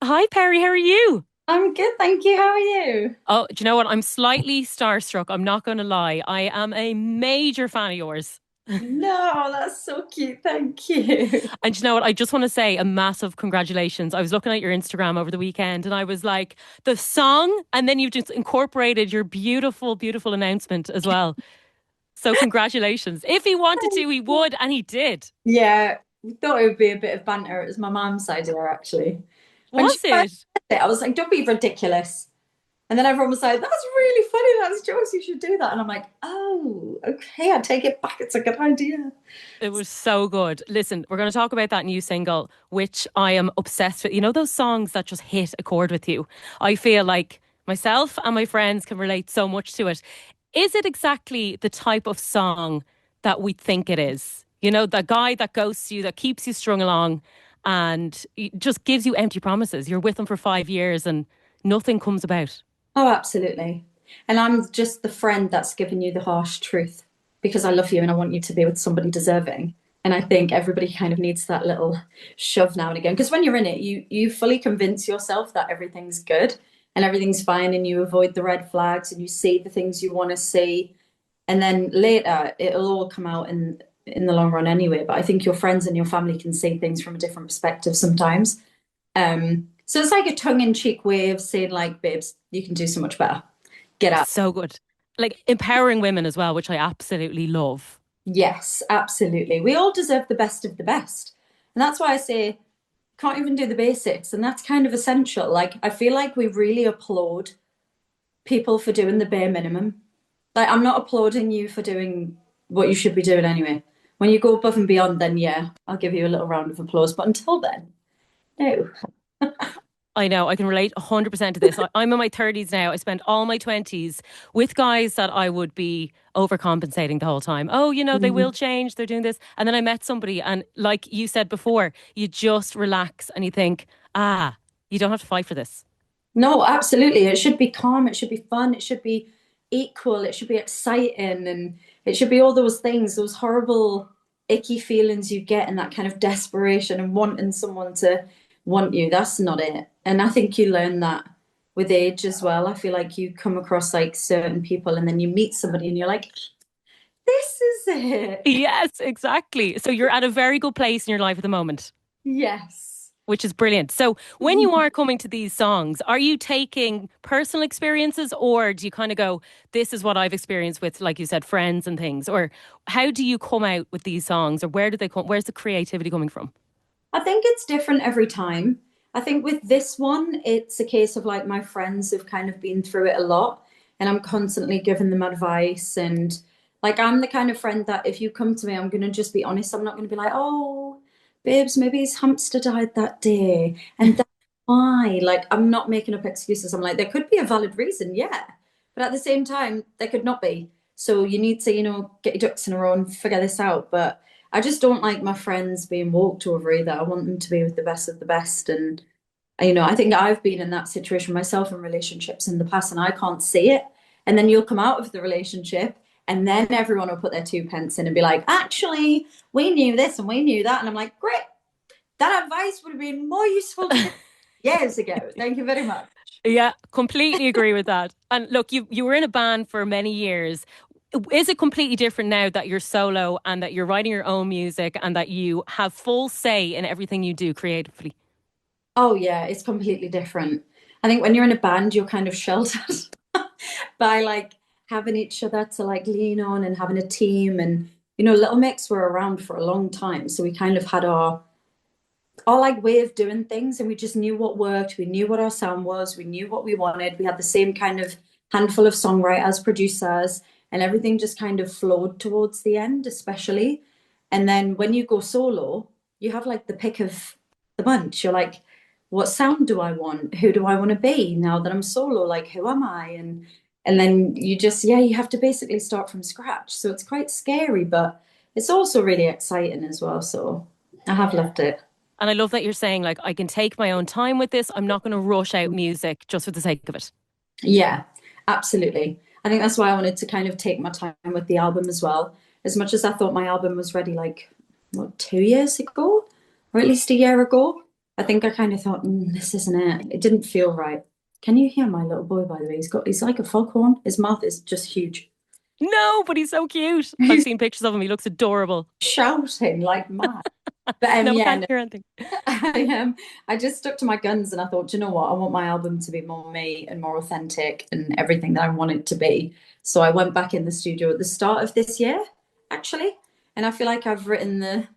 Hi, Perry. How are you? I'm good, thank you. How are you? Oh, do you know what? I'm slightly starstruck. I'm not going to lie. I am a major fan of yours. No, that's so cute. Thank you. And do you know what? I just want to say a massive congratulations. I was looking at your Instagram over the weekend and I was like, the song, and then you've just incorporated your beautiful, beautiful announcement as well. So, congratulations. If he wanted to, he would, and he did. Yeah, we thought it would be a bit of banter. It was my mum's idea, actually. When she Was first it? said it, I was like, don't be ridiculous. And then everyone was like, that's really funny. That's jokes. You should do that. And I'm like, oh, okay. I take it back. It's a good idea. It was so good. Listen, we're going to talk about that new single, which I am obsessed with. You know, those songs that just hit a chord with you? I feel like myself and my friends can relate so much to it. Is it exactly the type of song that we think it is? You know, the guy that ghosts you, that keeps you strung along and just gives you empty promises. You're with them for 5 years and nothing comes about. Oh, absolutely. And I'm just the friend that's giving you the harsh truth because I love you and I want you to be with somebody deserving. And I think everybody kind of needs that little shove now and again. Because when you're in it, you fully convince yourself that everything's good and everything's fine and you avoid the red flags and you see the things you want to see. And then later it'll all come out in the long run anyway. But I think your friends and your family can see things from a different perspective sometimes. So it's like a tongue-in-cheek way of saying, like, babes, you can do so much better. Get out. So good. Like empowering women as well, which I absolutely love. Yes, absolutely. We all deserve the best of the best. And that's why I say can't even do the basics. And that's kind of essential. Like, I feel like we really applaud people for doing the bare minimum. Like, I'm not applauding you for doing what you should be doing anyway. When you go above and beyond, then yeah, I'll give you a little round of applause. But until then, no. I know, I can relate 100% to this. I'm in my 30s now. I spent all my 20s with guys that I would be overcompensating the whole time. Oh, you know, they will change, they're doing this. And then I met somebody, and like you said before, you just relax and you think, ah, you don't have to fight for this. No, absolutely. It should be calm. It should be fun. It should be equal. It should be exciting. And it should be all those things, those horrible, icky feelings you get and that kind of desperation and wanting someone to want you. That's not it. And I think you learn that with age as well. I feel like you come across like certain people and then you meet somebody and you're like, this is it. Yes, exactly. So you're at a very good place in your life at the moment. Yes. Which is brilliant. So, when you are coming to these songs, are you taking personal experiences or do you kind of go, this is what I've experienced with, like you said, friends and things? Or how do you come out with these songs or where do they come? Where's the creativity coming from? I think it's different every time. I think with this one, it's a case of like my friends have kind of been through it a lot, and I'm constantly giving them advice. And like, I'm the kind of friend that if you come to me, I'm going to just be honest. I'm not going to be like, oh, babes, maybe his hamster died that day. And that's why. Like, I'm not making up excuses. I'm like, there could be a valid reason, yeah. But at the same time, there could not be. So you need to, get your ducks in a row and figure this out. But I just don't like my friends being walked over either. I want them to be with the best of the best. And, I think I've been in that situation myself in relationships in the past and I can't see it. And then you'll come out of the relationship and then everyone will put their 2 pence in and be like, actually, we knew this and we knew that. And I'm like, great. That advice would have been more useful to me years ago. Thank you very much. Yeah, completely agree with that. And look, you were in a band for many years. Is it completely different now that you're solo and that you're writing your own music and that you have full say in everything you do creatively? Oh, yeah, it's completely different. I think when you're in a band, you're kind of sheltered by like having each other to like lean on and having a team. And, Little Mix were around for a long time. So we kind of had our like way of doing things and we just knew what worked. We knew what our sound was. We knew what we wanted. We had the same kind of handful of songwriters, producers, and everything just kind of flowed towards the end, especially. And then when you go solo, you have like the pick of the bunch. You're like, what sound do I want? Who do I want to be now that I'm solo? Like, who am I? And then you just, yeah, you have to basically start from scratch. So it's quite scary, but it's also really exciting as well. So I have loved it. And I love that you're saying, like, I can take my own time with this. I'm not going to rush out music just for the sake of it. Yeah, absolutely. I think that's why I wanted to kind of take my time with the album as well. As much as I thought my album was ready, like, what, 2 years ago? Or at least a year ago. I think I kind of thought, this isn't it. It didn't feel right. Can you hear my little boy, by the way? He's like a foghorn. His mouth is just huge. No, but he's so cute. I've He's seen pictures of him. He looks adorable. shouting like mad. But No, I yeah, can't no, hear anything. I just stuck to my guns and I thought, "Do you know what? I want my album to be more me and more authentic and everything that I want it to be." So I went back in the studio at the start of this year, actually. And I feel like I've written the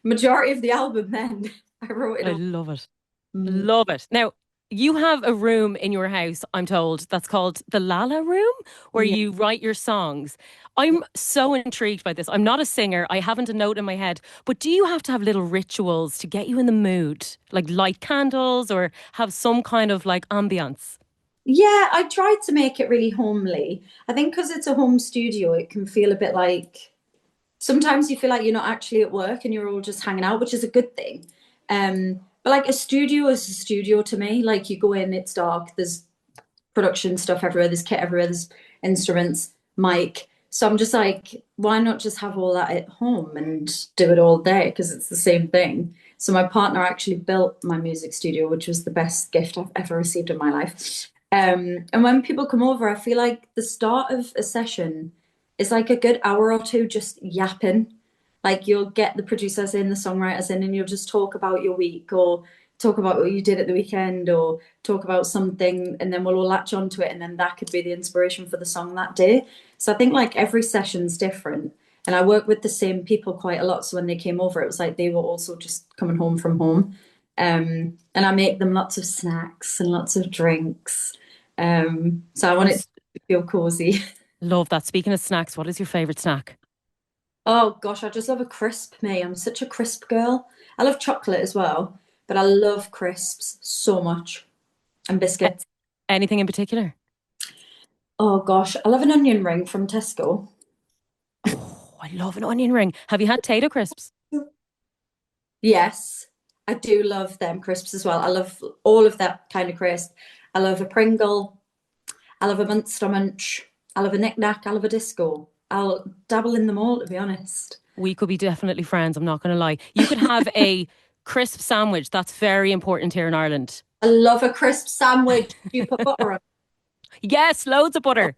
majority of the album then. I wrote it I all. love it. Mm, Love it. Now, you have a room in your house, I'm told, that's called the Lala Room, where yeah. you write your songs. I'm so intrigued by this. I'm not a singer. I haven't a note in my head. But do you have to have little rituals to get you in the mood? Like light candles or have some kind of like ambience? Yeah, I tried to make it really homely. I think because it's a home studio, it can feel a bit like sometimes you feel like you're not actually at work and you're all just hanging out, which is a good thing. But like a studio is a studio to me. Like you go in, it's dark, there's production stuff everywhere, there's kit everywhere, there's instruments, mic. So I'm just like, why not just have all that at home and do it all day? Because it's the same thing. So my partner actually built my music studio, which was the best gift I've ever received in my life. And when people come over, I feel like the start of a session is like a good hour or two just yapping. Like you'll get the producers in, the songwriters in, and you'll just talk about your week or talk about what you did at the weekend or talk about something, and then we'll all latch onto it, and then that could be the inspiration for the song that day. So I think like every session's different. And I work with the same people quite a lot. So when they came over, it was like they were also just coming home from home. And I make them lots of snacks and lots of drinks. So I want I'm it to feel cozy. love that. Speaking of snacks, what is your favorite snack? Oh gosh, I just love a crisp, me. I'm such a crisp girl. I love chocolate as well, but I love crisps so much and A- biscuits. Anything in particular? Oh gosh, I love an onion ring from Tesco. Oh, I love an onion ring. Have you had Tato crisps? Yes, I do love them crisps as well. I love all of that kind of crisp. I love a Pringle. I love a Munster Munch. I love a Knick Knack. I love a Disco. I'll dabble in them all, to be honest. We could be definitely friends. I'm not going to lie. You could have a crisp sandwich. That's very important here in Ireland. I love a crisp sandwich. You put butter on Yes, loads of it, butter.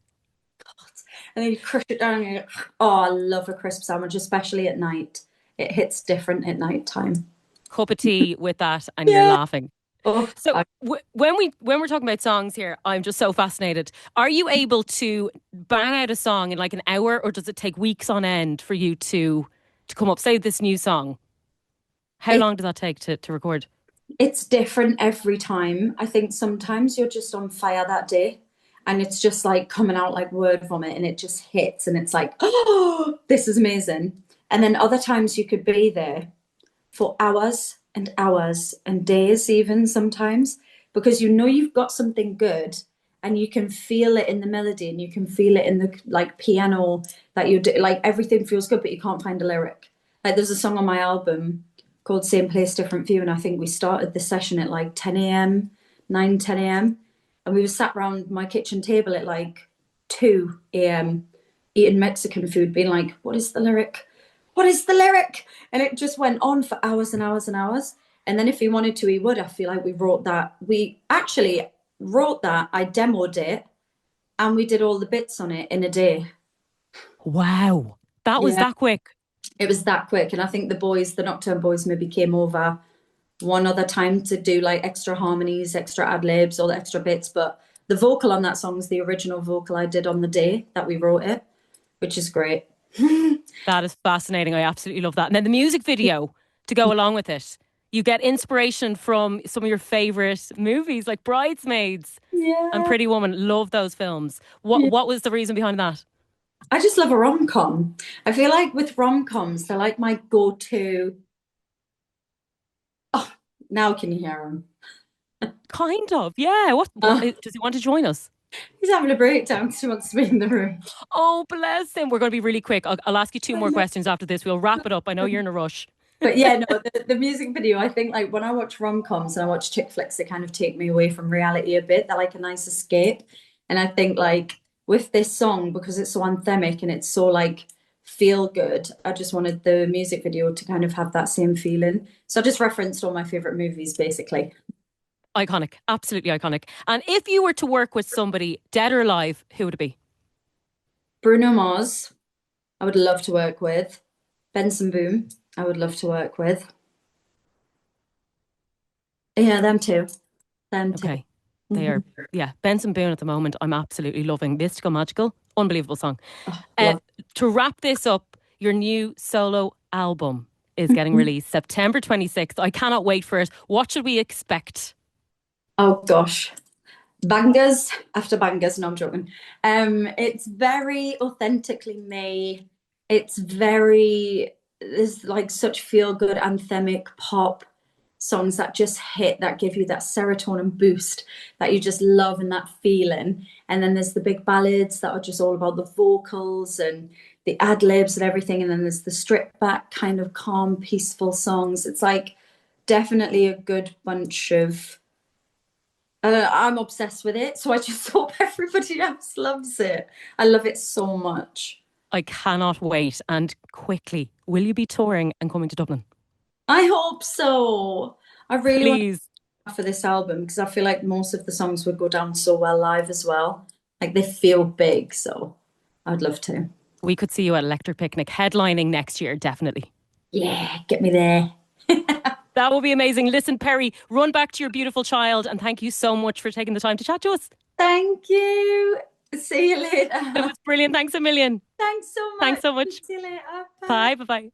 and then you crush it down. And oh, I love a crisp sandwich, especially at night. It hits different at night time. Cup of tea with that, and you're Yeah. laughing. Oh, So when we're talking about songs here, I'm just so fascinated. Are you able to bang out a song in like an hour, or does it take weeks on end for you to come up? Say this new song. How it long does that take to record? It's different every time. I think sometimes you're just on fire that day and it's just like coming out like word vomit and it just hits and it's like, oh, this is amazing. And then other times you could be there for hours and days, even sometimes, because you know you've got something good and you can feel it in the melody and you can feel it in the like piano that you're like everything feels good, but you can't find a lyric. Like there's a song on my album called Same Place, Different View, and I think we started the session at like 10 a.m., 9, 10 a.m. And we were sat around my kitchen table at like 2 a.m. eating Mexican food, being like, what is the lyric? What is the lyric? And it just went on for hours and hours and hours. And then if he wanted to, he would. I feel like we wrote that. We actually wrote that. I demoed it and we did all the bits on it in a day. Wow, that was Yeah, that quick. it was that quick. And I think the boys, the Nocturne boys, maybe came over one other time to do like extra harmonies, extra ad libs, all the extra bits. But the vocal on that song is the original vocal I did on the day that we wrote it, which is great. That is fascinating. I absolutely love that. And then the music video to go along with it. You get inspiration from some of your favorite movies like Bridesmaids and Yeah. Pretty Woman. Love those films. Yeah. What was the reason behind that? I just love a rom-com. I feel like with rom-coms, they're like my go-to. Oh, now can you hear him? Kind of, yeah. What Uh, does he want to join us? he's having a breakdown because he wants to be in the room. Oh, bless him. We're going to be really quick. I'll ask you two more questions after this. We'll wrap it up. I know you're in a rush. But yeah, no, the music video, I think like when I watch rom-coms and I watch chick flicks, they kind of take me away from reality a bit. They're like a nice escape. And I think like with this song, because it's so anthemic and it's so like feel good. I just wanted the music video to kind of have that same feeling. So I just referenced all my favorite movies basically. Iconic, absolutely iconic. And if you were to work with somebody, dead or alive, who would it be? Bruno Mars, I would love to work with. Benson Boom, I would love to work with. Yeah, them two. Them two. Okay. They Mhm. are, yeah, Benson Boone at the moment, I'm absolutely loving. Mystical Magical, unbelievable song. Oh, Uh, love. to wrap this up, your new solo album is getting released September 26th. I cannot wait for it. What should we expect? Oh gosh. Bangers after bangers. No, I'm joking. It's very authentically me. It's very there's like such feel good anthemic pop songs that just hit that give you that serotonin boost that you just love and that feeling. And then there's the big ballads that are just all about the vocals and the ad libs and everything. And then there's the stripped back kind of calm, peaceful songs. It's like definitely a good bunch of I'm obsessed with it, so I just hope everybody else loves it. I love it so much. I cannot wait. And quickly, will you be touring and coming to Dublin? I hope so. I really want Please. to for this album because I feel like most of the songs would go down so well live as well. Like they feel big, so I'd love to. We could see you at Electric Picnic headlining next year, definitely. Yeah, get me there. That will be amazing. Listen, Perry, run back to your beautiful child and thank you so much for taking the time to chat to us. Thank you. See you It later. was brilliant. Thanks a million. Thanks so Thanks much. so much. See you later. Bye. Bye. Bye bye.